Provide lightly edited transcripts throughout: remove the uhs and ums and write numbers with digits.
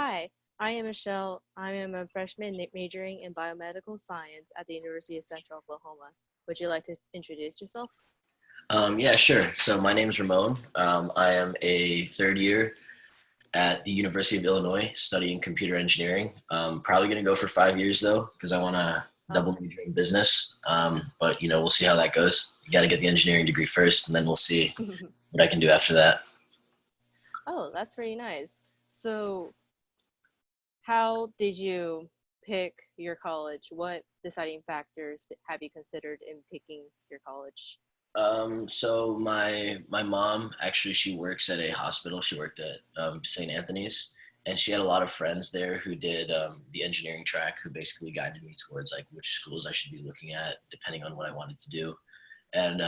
Hi, I am Michelle. I am a freshman majoring in biomedical science at the University of Central Oklahoma. Would you like to introduce yourself? Yeah, sure. So my name is Ramon. I am a third year at the University of Illinois studying computer engineering. Probably going to go for 5 years though, because I want to Oh, double major nice. in business. But we'll see how that goes. You got to get the engineering degree first, and then we'll see what I can do after that. Oh, that's pretty nice. So, how did you pick your college? What deciding factors have you considered in picking your college? So my mom actually she works at a hospital. She worked at St. Anthony's, and she had a lot of friends there who did the engineering track, who basically guided me towards like which schools I should be looking at depending on what I wanted to do. And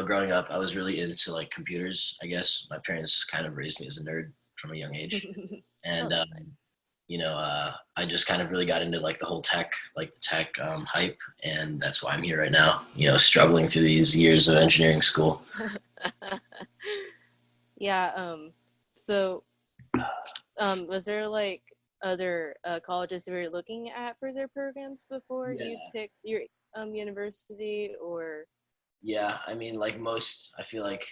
growing up, I was really into like computers. I guess my parents kind of raised me as a nerd from a young age, Oh, and that's nice. I just kind of really got into like the whole tech, like the tech hype, and that's why I'm here right now. Struggling through these years of engineering school. Yeah, so was there like other colleges you were looking at for their programs before you Yeah, picked your university or yeah. I mean, like most, I feel like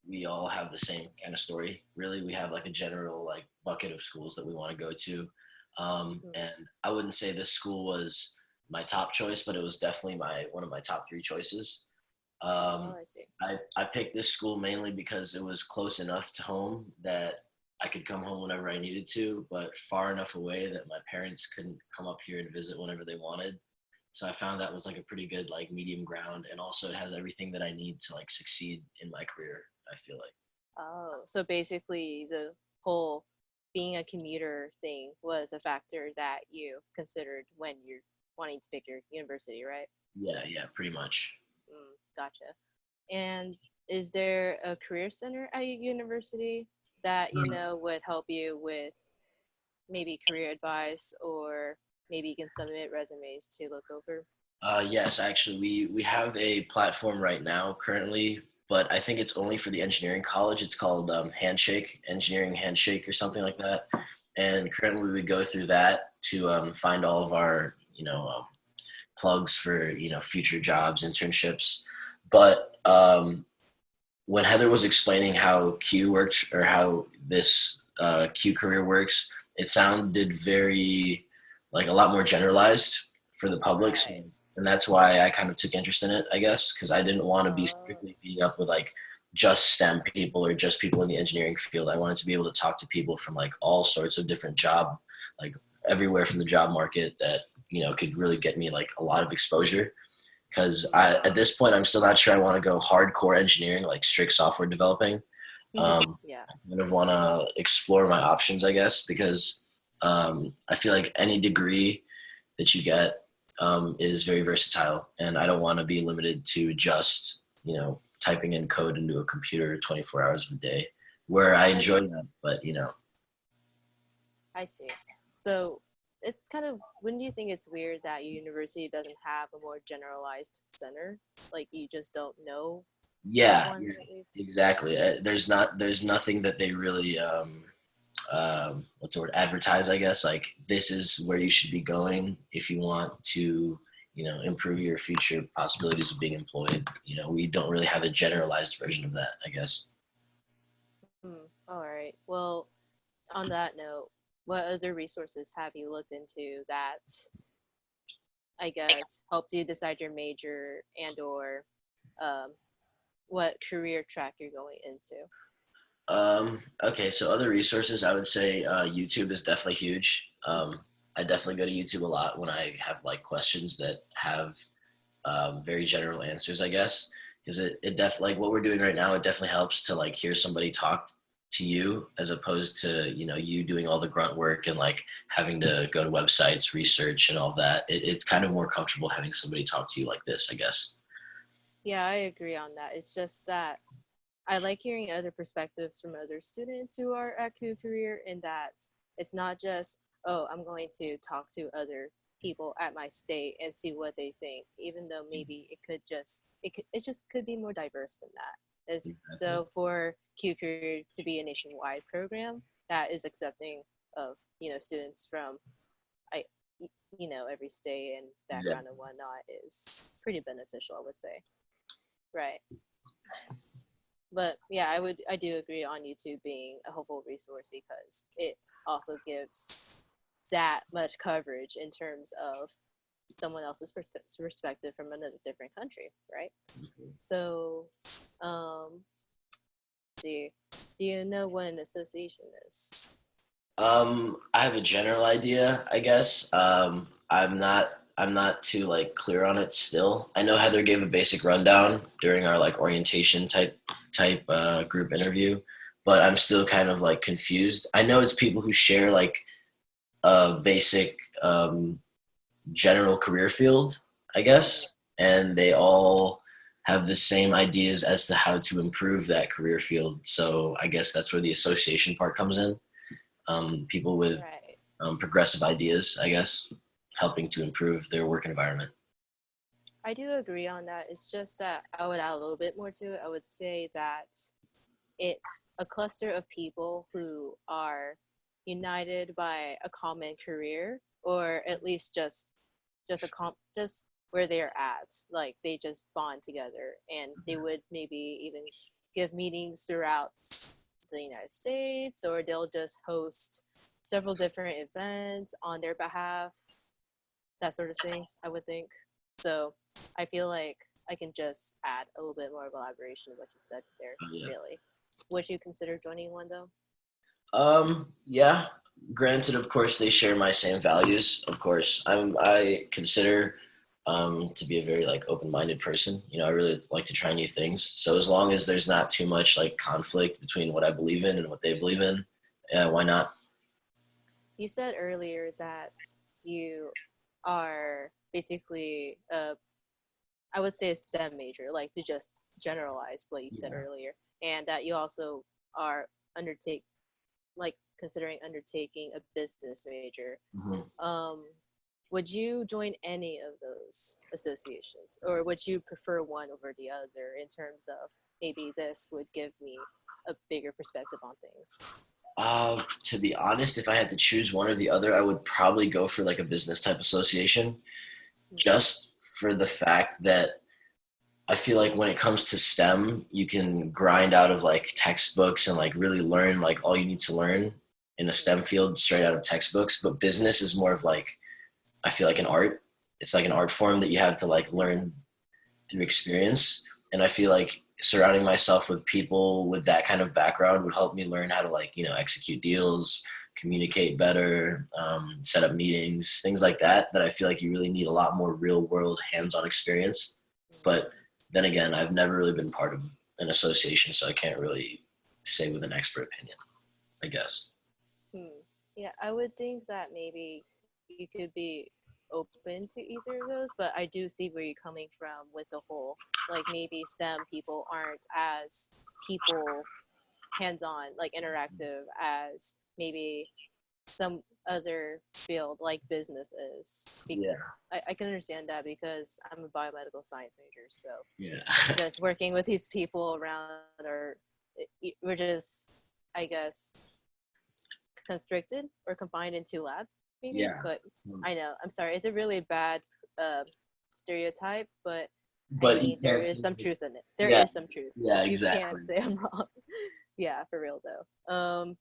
we all have the same kind of story. Really, we have like a general like bucket of schools that we want to go to, hmm. and I wouldn't say this school was my top choice, but it was definitely my one of my top three choices. Oh, Um, I see. I picked this school mainly because it was close enough to home that I could come home whenever I needed to, but far enough away that my parents couldn't come up here and visit whenever they wanted. So I found that was like a pretty good like medium ground, and also it has everything that I need to like succeed in my career. I feel like. Oh, so basically the whole being a commuter thing was a factor that you considered when you're wanting to pick your university, right? Yeah, yeah, pretty much. Gotcha. And is there a career center at your university that you know would help you with maybe career advice or maybe you can submit resumes to look over? Yes, actually, we have a platform right now currently, but I think it's only for the engineering college. It's called Handshake, Engineering Handshake, or something like that. And currently, we go through that to find all of our plugs for future jobs, internships. But when Heather was explaining how Q works or how this Q career works, it sounded very like a lot more generalized for the public. So, Right. and that's why I kind of took interest in it, I guess, because I didn't want to be Oh, strictly beating up with like just STEM people or just people in the engineering field. I wanted to be able to talk to people from like all sorts of different like everywhere from the job market that could really get me like a lot of exposure because I at this point I'm still not sure I want to go hardcore engineering like strict software developing. yeah. I kind of want to explore my options, I guess, because I feel like any degree that you get is very versatile, and I don't want to be limited to just typing in code into a computer 24 hours a day. Where I I enjoy see. that, but I see. So it's kind of, when do you think it's weird that your university doesn't have a more generalized center? Like you just don't know of yeah, one yeah, at least? exactly. There's nothing that they really what's the word, advertise, I guess, like this is where you should be going if you want to improve your future possibilities of being employed. We don't really have a generalized version of that, I guess. All right. Well, on that note, what other resources have you looked into that I guess helped you decide your major and or um, what career track you're going into? Okay, so other resources, I would say YouTube is definitely huge. I definitely go to YouTube a lot when I have like questions that have very general answers, I guess, because it definitely like what we're doing right now. It definitely helps to like hear somebody talk to you as opposed to you doing all the grunt work and like having to go to websites, research, and all that. It's kind of more comfortable having somebody talk to you like this, I guess. Yeah, I agree on that. It's just that I like hearing other perspectives from other students who are at Coup Career, in that it's not just, oh, I'm going to talk to other people at my state and see what they think, even though maybe it just could be more diverse than that. Is Exactly. so for Q Career to be a nationwide program that is accepting of students from I every state and background Exactly. and whatnot is pretty beneficial, I would say. Right. But yeah, I do agree on YouTube being a helpful resource because it also gives that much coverage in terms of someone else's perspective from another different country, right? So, um, see, do you know what an association is? I have a general idea, I guess. I'm not too like clear on it still. I know Heather gave a basic rundown during our like orientation type group interview, but I'm still kind of like confused. I know it's people who share like a basic general career field, I guess, and they all have the same ideas as to how to improve that career field. So I guess that's where the association part comes in. People with Right. progressive ideas, I guess, helping to improve their work environment. I do agree on that. It's just that I would add a little bit more to it. I would say that it's a cluster of people who are united by a common career, or at least just where they're at. Like they just bond together, and they would maybe even give meetings throughout the United States, or they'll just host several different events on their behalf, that sort of thing, I would think. So I feel like I can just add a little bit more elaboration to what you said there, Yeah. really. Would you consider joining one though? Yeah. Granted, of course, they share my same values. Of course, I consider to be a very like open-minded person. I really like to try new things. So as long as there's not too much like conflict between what I believe in and what they believe in, yeah, why not? You said earlier that you are basically I would say a STEM major, like to just generalize what you said Yeah. earlier, and that you also are undertake like considering undertaking a business major. hmm Um, would you join any of those associations, or would you prefer one over the other in terms of maybe this would give me a bigger perspective on things? To be honest, if I had to choose one or the other, I would probably go for like a business type association, Hmm. just for the fact that I feel like when it comes to STEM, you can grind out of like textbooks and like really learn like all you need to learn in a STEM field straight out of textbooks. But business is more of like, I feel like an art. It's like an art form that you have to like learn through experience. And I feel like surrounding myself with people with that kind of background would help me learn how to like, execute deals, communicate better, set up meetings, things like that, that I feel like you really need a lot more real world hands-on experience. But then again, I've never really been part of an association, so I can't really say with an expert opinion, I guess. Hmm. Yeah, I would think that maybe you could be open to either of those, but I do see where you're coming from with the whole, like maybe STEM people aren't as people hands-on, like interactive as maybe some other field like business is. Yeah. I can understand that because I'm a biomedical science major, so Yeah. just working with these people around, or we're just, I guess, constricted or confined in two labs, maybe. Yeah. But I know, I'm sorry, it's a really bad uh, stereotype, but I But you mean, there can't is see. some truth in it. There Yeah. is some truth. Yeah, You can't exactly. say I'm wrong. Yeah, for real though.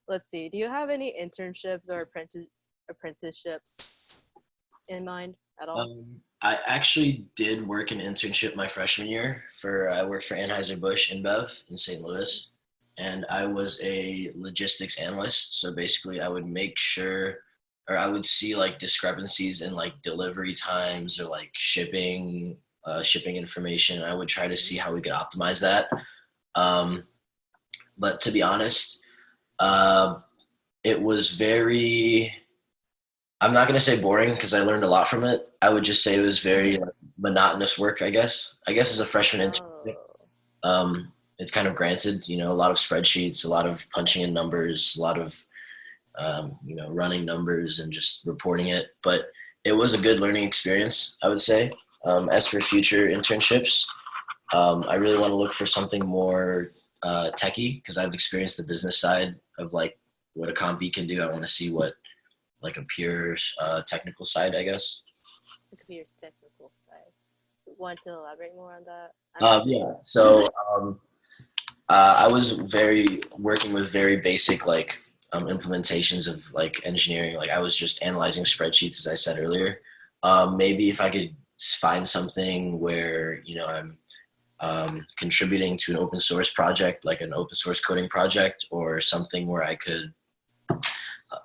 Let's see. Do you have any internships or apprenticeships in mind at all? I actually did work an internship my freshman year I worked for Anheuser-Busch InBev in St. Louis, and I was a logistics analyst. So basically I would make sure, or I would see like discrepancies in like delivery times or like shipping information. I would try to see how we could optimize that. Um, but to be honest, uh, it was very, I'm not gonna say boring because I learned a lot from it. I would just say it was very like, monotonous work. I guess. I guess as a freshman intern, Oh, it's kind of granted. A lot of spreadsheets, a lot of punching in numbers, a lot of running numbers and just reporting it. But it was a good learning experience, I would say. As for future internships, I really want to look for something more techie because I've experienced the business side of like what a Comp B can do. I want to see what like a pure technical side, I guess. The computer's technical side. Want to elaborate more on that? I'm Yeah. interested. So I was working with very basic like implementations of like engineering. Like I was just analyzing spreadsheets, as I said earlier. Maybe if I could find something where I'm contributing to an open source project, like an open source coding project, or something where I could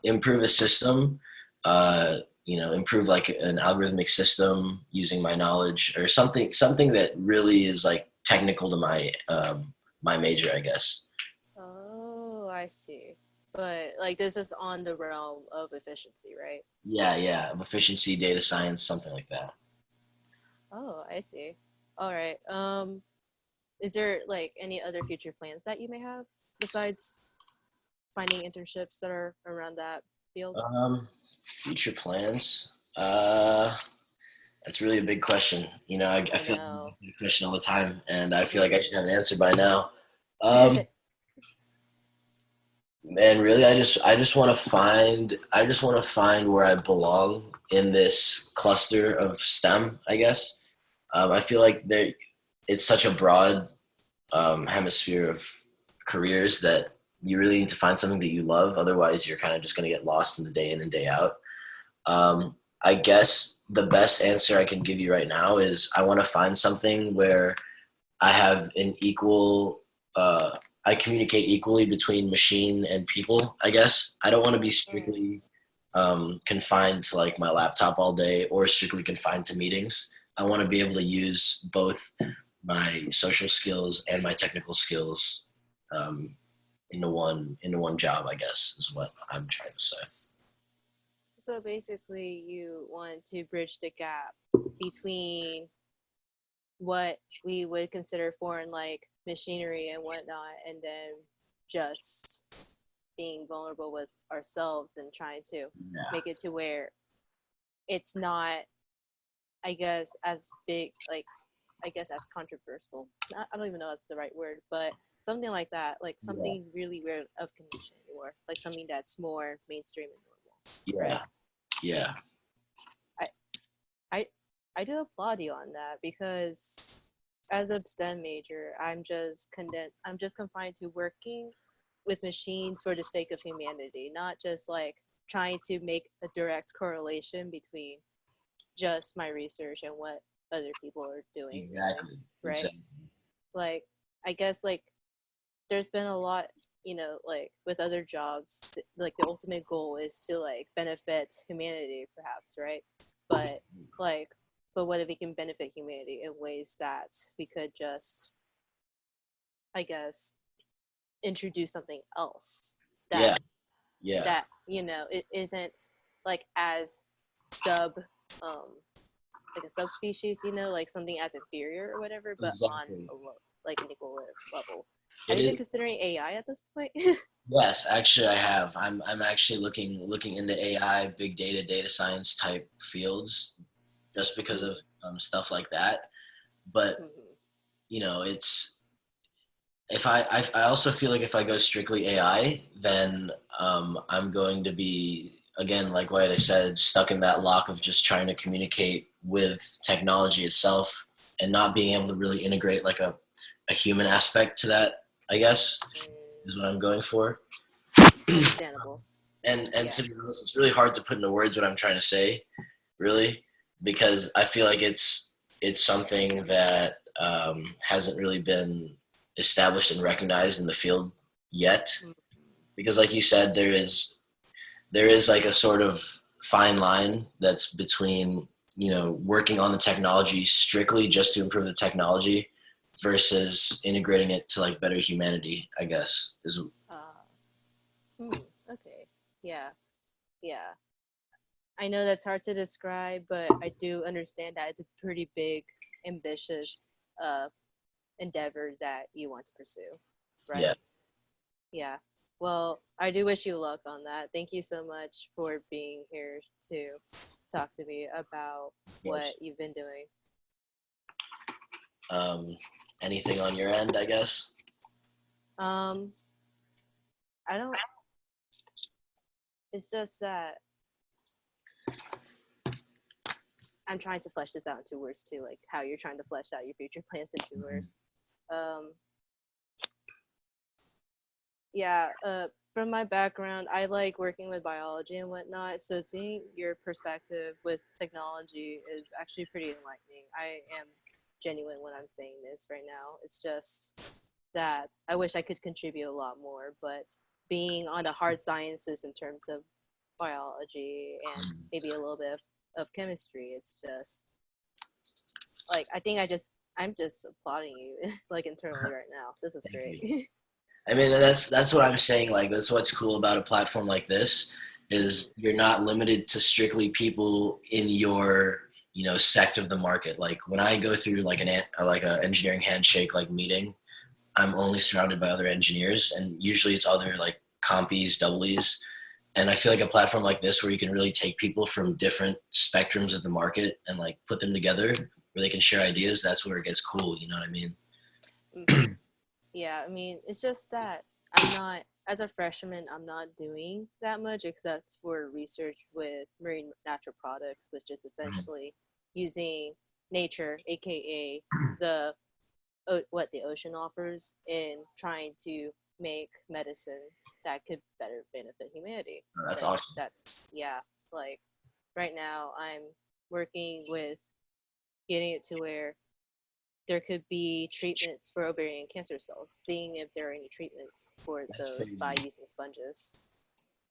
improve a system, improve like an algorithmic system using my knowledge, or something that really is like technical to my major, I guess. Oh, I see. But like this is on the realm of efficiency, right? Yeah, of efficiency, data science, something like that. Oh, I see. All right. Is there like any other future plans that you may have besides finding internships that are around that field? Future plans. That's really a big question. I I feel like I know. ask that question all the time, and I feel like I Mm-hmm. should have an answer by now. Um, and really, I just want to find where I belong in this cluster of STEM, I guess. I feel like it's such a broad hemisphere of careers that you really need to find something that you love. Otherwise, you're kind of just going to get lost in the day in and day out. Um, I guess the best answer I can give you right now is I want to find something where I have an equal, I communicate equally between machine and people, I guess. I don't want to be Mm. strictly confined to like my laptop all day or strictly confined to meetings. I want to be able to use both my social skills and my technical skills um, into one job, I guess, is what I'm trying to say. So basically, you want to bridge the gap between what we would consider foreign, like machinery and whatnot, and then just being vulnerable with ourselves and trying to Yeah, make it to where it's not, I guess, as big, like, I guess, as controversial. I don't even know if that's the right word, but something like that, like yeah, something really weird of connection, or like something that's more mainstream and normal, yeah, right? yeah, I, I, I do applaud you on that because as a STEM major, I'm just confined to working with machines for the sake of humanity, not just like trying to make a direct correlation between just my research and what other people are doing, really, exactly, right? exactly. Like, I guess like there's been a lot, like with other jobs, like the ultimate goal is to like benefit humanity, perhaps, right? But like, but what if we can benefit humanity in ways that we could just, I guess, introduce something else Yeah, that yeah, it isn't like as sub um like a subspecies, like something as inferior or whatever, but on exactly. like an equal level. Have It you been is. considering AI at this point? Yes, actually, I have. I'm actually looking into AI, big data, data science type fields, just because of Mm-hmm. stuff like that. But it's if I also feel like if I go strictly AI, then I'm going to be again like what I said, stuck in that lock of just trying to communicate with technology itself and not being able to really integrate like a human aspect to that. I guess is what I'm going for. Understandable. And Yeah. to be honest, it's really hard to put into words what I'm trying to say, really, because I feel like it's something that hasn't really been established and recognized in the field yet. Because, like you said, there is like a sort of fine line that's between working on the technology strictly just to improve the technology versus integrating it to like better humanity. I guess is Uh, okay. Yeah. Yeah. I know that's hard to describe, but I do understand that it's a pretty big, ambitious uh, endeavor that you want to pursue, right? yeah. Yeah. Well, I do wish you luck on that. Thank you so much for being here to talk to me about Of what course. you've been doing. Um, Anything on your end, I guess. Um, I don't. it's just that I'm trying to flesh this out into words too, like how you're trying to flesh out your future plans into words. Um, yeah, from my background, I like working with biology and whatnot. So seeing your perspective with technology is actually pretty enlightening. I am genuine when I'm saying this right now. It's just that I wish I could contribute a lot more, but being on the hard sciences in terms of biology and maybe a little bit of chemistry, it's just like I'm just applauding you like internally right now. This is Thank you. great. I mean, that's what I'm saying. Like, that's what's cool about a platform like this is you're not limited to strictly people in your sect of the market. Like when I go through like a engineering handshake like meeting, I'm only surrounded by other engineers, and usually it's other like compies, doublies. And I feel like a platform like this where you can really take people from different spectrums of the market and like put them together where they can share ideas. That's where it gets cool. You know what I mean? Mhm. Yeah, I mean, it's just that I'm not, as a freshman, I'm not doing that much except for research with marine natural products, which is essentially using nature, aka the what the ocean offers, in trying to make medicine that could better benefit humanity. That's Like awesome. that's yeah, like right now I'm working with getting it to where there could be treatments for ovarian cancer cells, seeing if there are any treatments for That's those crazy. by using sponges.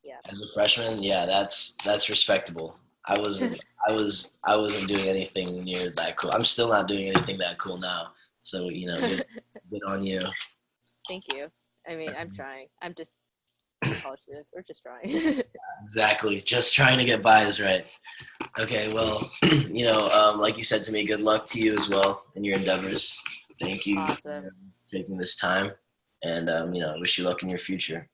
Yeah. As a freshman, yeah, that's respectable. I wasn't doing anything near that cool. I'm still not doing anything that cool now. So good on you. Thank you. I mean, I'm trying. I'm just two college students. We're just trying. Exactly. Just trying to get by is right. Okay, well, like you said to me, good luck to you as well in your endeavors. Thank you Awesome. for taking this time, and wish you luck in your future.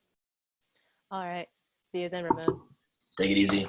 All right. See you then, Ramon. Take it easy.